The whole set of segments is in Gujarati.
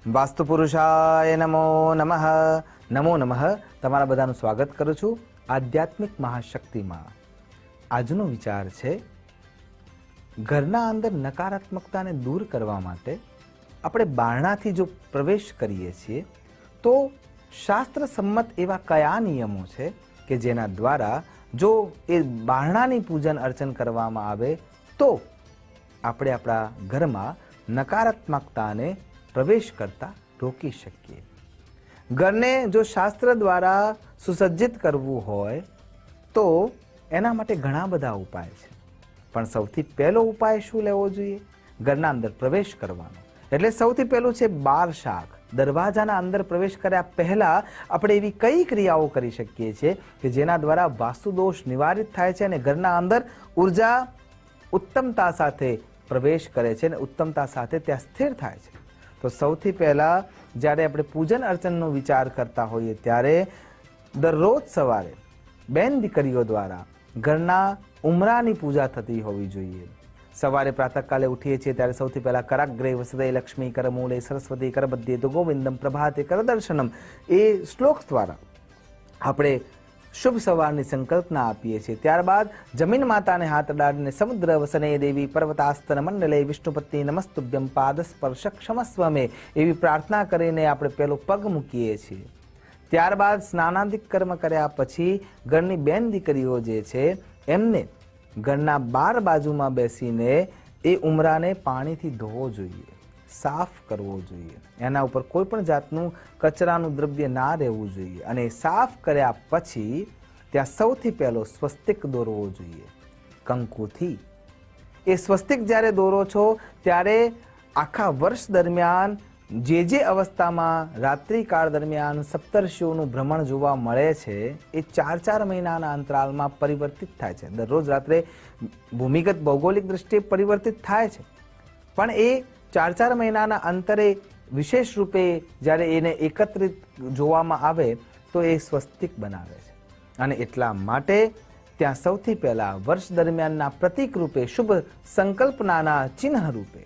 વાસ્તુ પુરુષાય નમો નમઃ. નમો નમઃ. તમારા બધાનું સ્વાગત કરું છું આધ્યાત્મિક મહાશક્તિમાં. આજનો વિચાર છે ઘરના અંદર નકારાત્મકતાને દૂર કરવા માટે આપણે બારણાથી જો પ્રવેશ કરીએ છીએ તો શાસ્ત્ર સંમત એવા કયા નિયમો છે કે જેના દ્વારા જો એ બારણાની પૂજન અર્ચન કરવામાં આવે તો આપણે આપણા ઘરમાં નકારાત્મકતાને પ્રવેશ કરતા રોકી શકીએ. ઘરને જો શાસ્ત્ર દ્વારા સુસજ્જિત કરવું હોય તો એના માટે ઘણા બધા ઉપાય છે, પણ સૌથી પહેલો ઉપાય શું લેવો જોઈએ? ઘરના અંદર પ્રવેશ કરવાનો. એટલે સૌથી પહેલું છે બાર શાક. દરવાજાના અંદર પ્રવેશ કર્યા પહેલા આપણે એવી કઈ ક્રિયાઓ કરી શકીએ છીએ કે જેના દ્વારા વાસ્તુદોષ નિવારિત થાય છે અને ઘરના અંદર ઉર્જા ઉત્તમતા સાથે પ્રવેશ કરે છે અને ઉત્તમતા સાથે ત્યાં સ્થિર થાય છે. તો સૌથી પહેલા જ્યારે આપણે પૂજન અર્ચનનો વિચાર કરતા હોઈએ ત્યારે દરરોજ સવારે બેન દીકરીઓ દ્વારા ઘરના ઉમરાની પૂજા થતી હોવી જોઈએ. સવારે પ્રાતઃકાલે ઉઠીએ છીએ ત્યારે સૌથી પહેલા કરાગ્રે વસદે લક્ષ્મી કરમૂલે સરસ્વતી કરબદ્ધે તો ગોવિંદમ પ્રભાતે કરદર્શનમ એ શ્લોક દ્વારા આપણે શુભ સવારની સંકલ્પના આપીએ છીએ. ત્યારબાદ જમીન માતાને હાથ અડાડીને સમુદ્ર વસને દેવી પર્વતાસ્તન મંડલે વિષ્ણુપતિ નમસ્તુભ્યમ પાદ સ્પર્શ ક્ષમસ્વમે એવી પ્રાર્થના કરીને આપણે પેલો પગ મૂકીએ છીએ. ત્યારબાદ સ્નાનાદિક કર્મ કર્યા પછી ઘરની બેન દીકરીઓ જે છે એમને ઘરના બાર બાજુમાં બેસીને એ ઉમરાને પાણીથી ધોવો જોઈએ, સાફ કરવો જોઈએ. એના ઉપર કોઈ પણ જાતનું કચરાનું દ્રવ્ય ના રહેવું જોઈએ અને સાફ કર્યા પછી ત્યાં સૌથી પહેલો સ્વસ્તિક દોરવો જોઈએ કંકુથી. એ સ્વસ્તિક જ્યારે દોરો છો ત્યારે આખા વર્ષ દરમિયાન જે અવસ્થામાં રાત્રિકાળ દરમિયાન સપ્તર્ષિઓનું ભ્રમણ જોવા મળે છે એ 4 મહિનાના અંતરાલમાં પરિવર્તિત થાય છે. દરરોજ રાત્રે ભૂમિગત ભૌગોલિક દ્રષ્ટિએ પરિવર્તિત થાય છે, પણ એ 4 મહિનાના અંતરે વિશેષ રૂપે જ્યારે એને એકત્રિત જોવામાં આવે તો એ સ્વસ્તિક બનાવે છે. અને એટલા માટે ત્યાં સૌથી પહેલા વર્ષ દરમિયાનના પ્રતીક રૂપે શુભ સંકલ્પનાના ચિહ્ન રૂપે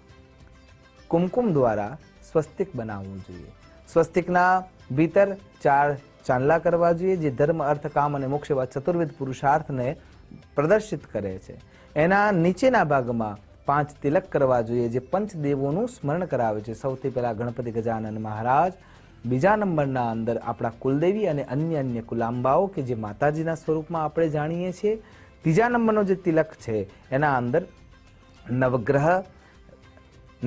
કુમકુમ દ્વારા સ્વસ્તિક બનાવવું જોઈએ. સ્વસ્તિકના ભીતર 4 ચાંદલા કરવા જોઈએ જે ધર્મ અર્થ કામ અને મોક્ષ એવા ચતુર્વિધ પુરુષાર્થને પ્રદર્શિત કરે છે. એના નીચેના ભાગમાં 5 તિલક કરવા જોઈએ જે પંચદેવોનું સ્મરણ કરાવે છે. સૌથી પહેલા ગણપતિ ગજાનન મહારાજ, બીજા નંબરના અંદર આપણા કુલદેવી અને અન્ય કુલાંબાઓ કે જે માતાજીના સ્વરૂપમાં આપણે જાણીએ છીએ. ત્રીજા નંબરનો જે તિલક છે એના અંદર નવગ્રહ,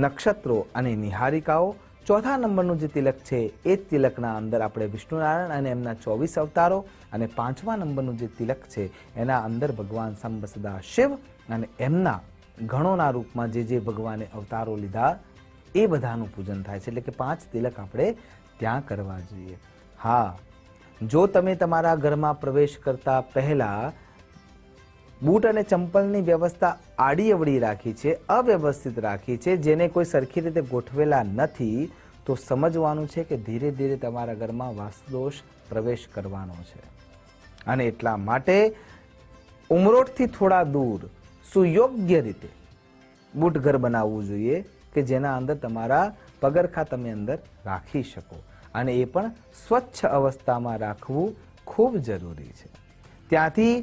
નક્ષત્રો અને નિહારિકાઓ. ચોથા નંબરનું જે તિલક છે એ તિલકના અંદર આપણે વિષ્ણુનારાયણ અને એમના 24 અવતારો, અને 5મા નંબરનું જે તિલક છે એના અંદર ભગવાન સાંબ સદા શિવ અને એમના ગણોના રૂપમાં જે ભગવાને અવતારો લીધા એ બધાનું પૂજન થાય છે. એટલે કે 5 તિલક આપણે ત્યાં કરવા જોઈએ. હા, જો તમે તમારા ઘરમાં પ્રવેશ કરતા પહેલા બૂટ અને ચંપલની વ્યવસ્થા આડી અવળી રાખી છે, અવ્યવસ્થિત રાખી છે, જેને કોઈ સરખી રીતે ગોઠવેલા નથી, તો સમજવાનું છે કે ધીરે ધીરે તમારા ઘરમાં વાસ્તુદોષ પ્રવેશ કરવાનો છે. અને એટલા માટે ઉમરોટથી થોડા દૂર સુયોગ્ય રીતે બૂટ ઘર બનાવવું જોઈએ કે જેના અંદર તમારા પગરખા તમે અંદર રાખી શકો, અને એ પણ સ્વચ્છ અવસ્થામાં રાખવું ખૂબ જરૂરી છે. ત્યાંથી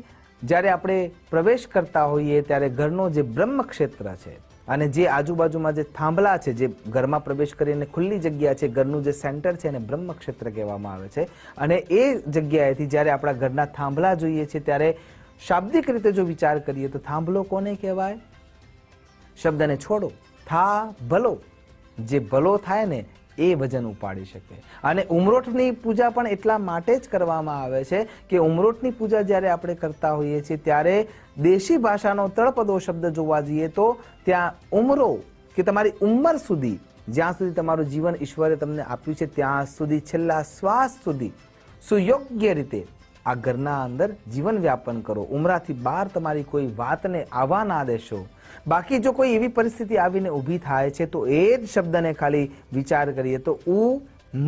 જ્યારે આપણે પ્રવેશ કરતા હોઈએ ત્યારે ઘરનો જે બ્રહ્મ ક્ષેત્ર છે અને જે આજુબાજુમાં જે થાંભલા છે, જે ઘરમાં પ્રવેશ કરીને ખુલ્લી જગ્યા છે, ઘરનું જે સેન્ટર છે એને બ્રહ્મ ક્ષેત્ર કહેવામાં આવે છે. અને એ જગ્યાએથી જ્યારે આપણા ઘરના થાંભલા જોઈએ છે ત્યારે શાબ્દિક રીતે જો વિચાર કરીએ તો થાંભલો કોને કહેવાય? શબ્દને છોડો, થા ભલો. જે ભલો થાય ને એ વજન ઉપાડી શકે. અને ઉમરોટની પૂજા પણ એટલા માટે જ કરવામાં આવે છે કે ઉમરોટની પૂજા જ્યારે આપણે કરતા હોઈએ છીએ ત્યારે દેશી ભાષાનો તળપદો શબ્દ જોવા જઈએ તો ત્યાં ઉમરો કે તમારી ઉંમર સુધી, જ્યાં સુધી તમારું જીવન ઈશ્વરે તમને આપ્યું છે ત્યાં સુધી, છેલ્લા શ્વાસ સુધી સુયોગ્ય રીતે આ ઘરના અંદર જીવન વ્યાપન કરો. ઉમરાથી બહાર તમારી કોઈ વાતને આવવા ના દેશો. બાકી જો કોઈ એવી પરિસ્થિતિ આવીને ઊભી થાય છે તો એ જ શબ્દને ખાલી વિચાર કરીએ તો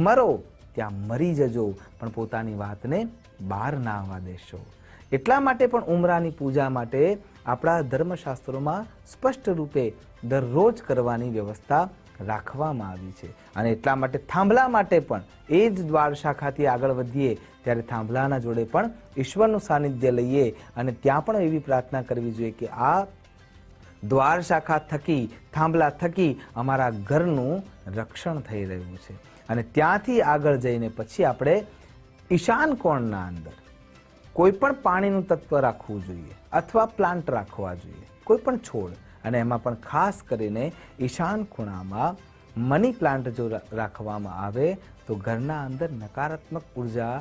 મરો, ત્યાં મરી જજો, પણ પોતાની વાતને બહાર ના આવવા દેશો. એટલા માટે પણ ઉમરાની પૂજા માટે આપણા ધર્મશાસ્ત્રોમાં સ્પષ્ટ રૂપે દરરોજ કરવાની વ્યવસ્થા રાખવામાં આવી છે. અને એટલા માટે થાંભલા માટે પણ એ જ દ્વાર શાખાથી આગળ વધીએ ત્યારે થાંભલાના જોડે પણ ઈશ્વરનું સાનિધ્ય લઈએ અને ત્યાં પણ એવી પ્રાર્થના કરવી જોઈએ કે આ દ્વાર શાખા થકી, થાંભલા થકી અમારા ઘરનું રક્ષણ થઈ રહ્યું છે. અને ત્યાંથી આગળ જઈને પછી આપણે ઈશાન કોણના અંદર કોઈ પણ પાણીનું તત્વ રાખવું જોઈએ અથવા પ્લાન્ટ રાખવા જોઈએ, કોઈ પણ છોડ. અને એમાં પણ ખાસ કરીને ઈશાન ખૂણામાં મની પ્લાન્ટ જો રાખવામાં આવે તો ઘરના અંદર નકારાત્મક ઉર્જા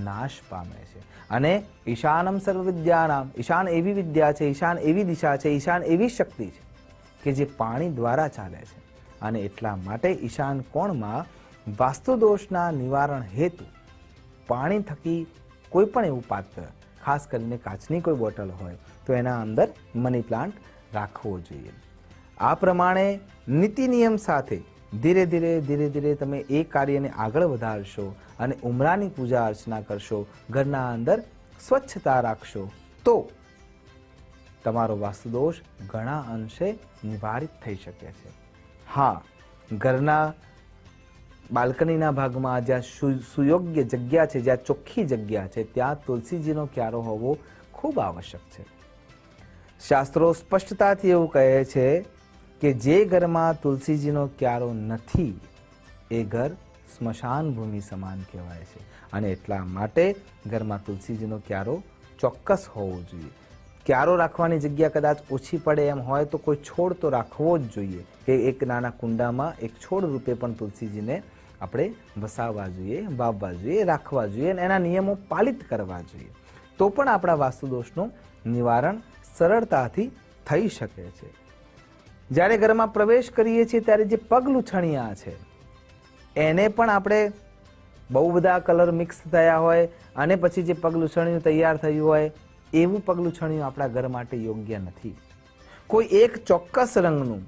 નાશ પામે છે. અને ઈશાનમ સર્વ વિદ્યાનામ, ઈશાન એવી વિદ્યા છે, ઈશાન એવી દિશા છે, ઈશાન એવી શક્તિ છે કે જે પાણી દ્વારા ચાલે છે. અને એટલા માટે ઈશાન કોણમાં વાસ્તુદોષના નિવારણ હેતુ પાણી થકી કોઈ પણ એવું પાત્ર, ખાસ કરીને કાચની કોઈ બોટલ હોય તો એના અંદર મની પ્લાન્ટ રાખવો જોઈએ. આ પ્રમાણે નીતિ નિયમ સાથે ધીરે ધીરે તમે એ કાર્યને આગળ વધારશો અને ઉમરાની પૂજા અર્ચના કરશો, ઘરના અંદર સ્વચ્છતા રાખશો તો તમારો વાસ્તુદોષ ઘણા અંશે નિવારિત થઈ શકે છે. હા, ઘરના બાલ્કનીના ભાગમાં જ્યાં સુયોગ્ય જગ્યા છે, જ્યાં ચોખ્ખી જગ્યા છે, ત્યાં તુલસીજીનો ક્યારો હોવો ખૂબ આવશ્યક છે. શાસ્ત્રો સ્પષ્ટતાથી એવું કહે છે કે જે ઘરમાં તુલસીજીનો ક્યારો નથી એ ઘર સ્મશાન ભૂમિ સમાન કહેવાય છે. અને એટલા માટે ઘરમાં તુલસીજીનો ક્યારો ચોક્કસ હોવો જોઈએ. ક્યારો રાખવાની જગ્યા કદાચ ઓછી પડે એમ હોય તો કોઈ છોડ તો રાખવો જ જોઈએ કે એક નાના કુંડામાં એક છોડ રૂપે પણ તુલસીજીને આપણે વસાવવા જોઈએ, વાવવા જોઈએ, રાખવા જોઈએ અને એના નિયમો પાલિત કરવા જોઈએ. તો પણ આપણા વાસ્તુદોષનું નિવારણ સરળતાથી થઈ શકે છે. જ્યારે ઘરમાં પ્રવેશ કરીએ છીએ ત્યારે જે પગલુછણિયા છે એને પણ આપણે બહુ બધા કલર મિક્સ થયા હોય અને પછી જે પગલુછણિયું તૈયાર થયું હોય એવું પગલુછણિયું આપણા ઘર માટે યોગ્ય નથી. કોઈ એક ચોક્કસ રંગનું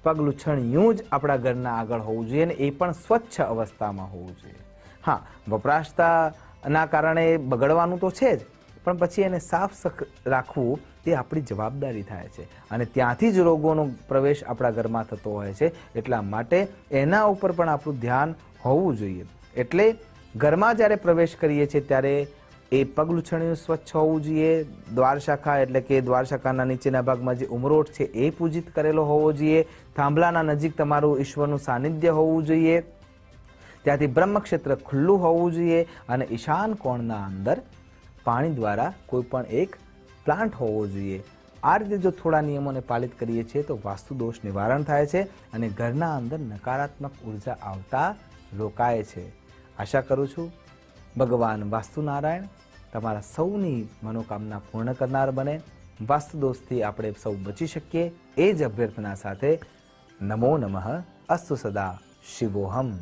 પગલુછણિયું જ આપણા ઘરના આગળ હોવું જોઈએ અને એ પણ સ્વચ્છ અવસ્થામાં હોવું જોઈએ. હા, વપરાશતાના કારણે બગડવાનું તો છે જ, પણ પછી એને સાફ રાખવું તે આપણી જવાબદારી થાય છે અને ત્યાંથી જ રોગોનો પ્રવેશ આપણા ઘરમાં થતો હોય છે. એટલા માટે એના ઉપર પણ આપણું ધ્યાન હોવું જોઈએ. એટલે ઘરમાં જ્યારે પ્રવેશ કરીએ છીએ ત્યારે એ પગલુછણિયું સ્વચ્છ હોવું જોઈએ. દ્વાર શાખા એટલે કે દ્વાર શાખાના નીચેના ભાગમાં જે ઉમરોટ છે એ પૂજિત કરેલો હોવો જોઈએ. થાંભલાના નજીક તમારું ઈશ્વરનું સાનિધ્ય હોવું જોઈએ. ત્યાંથી બ્રહ્મક્ષેત્ર ખુલ્લું હોવું જોઈએ અને ઈશાન કોણના અંદર પાણી દ્વારા કોઈ પણ એક પ્લાન્ટ હોવો જોઈએ. આ રીતે જો થોડા નિયમોને પાલિત કરીએ છીએ તો વાસ્તુદોષ નિવારણ થાય છે અને ઘરના અંદર નકારાત્મક ઉર્જા આવતા રોકાય છે. આશા કરું છું ભગવાન વાસ્તુનારાયણ તમારા સૌની મનોકામના પૂર્ણ કરનાર બને, વાસ્તુદોષથી આપણે સૌ બચી શકીએ એ જ અભ્યર્થના સાથે નમો નમઃ. અસ્તુ સદા શિવોહમ.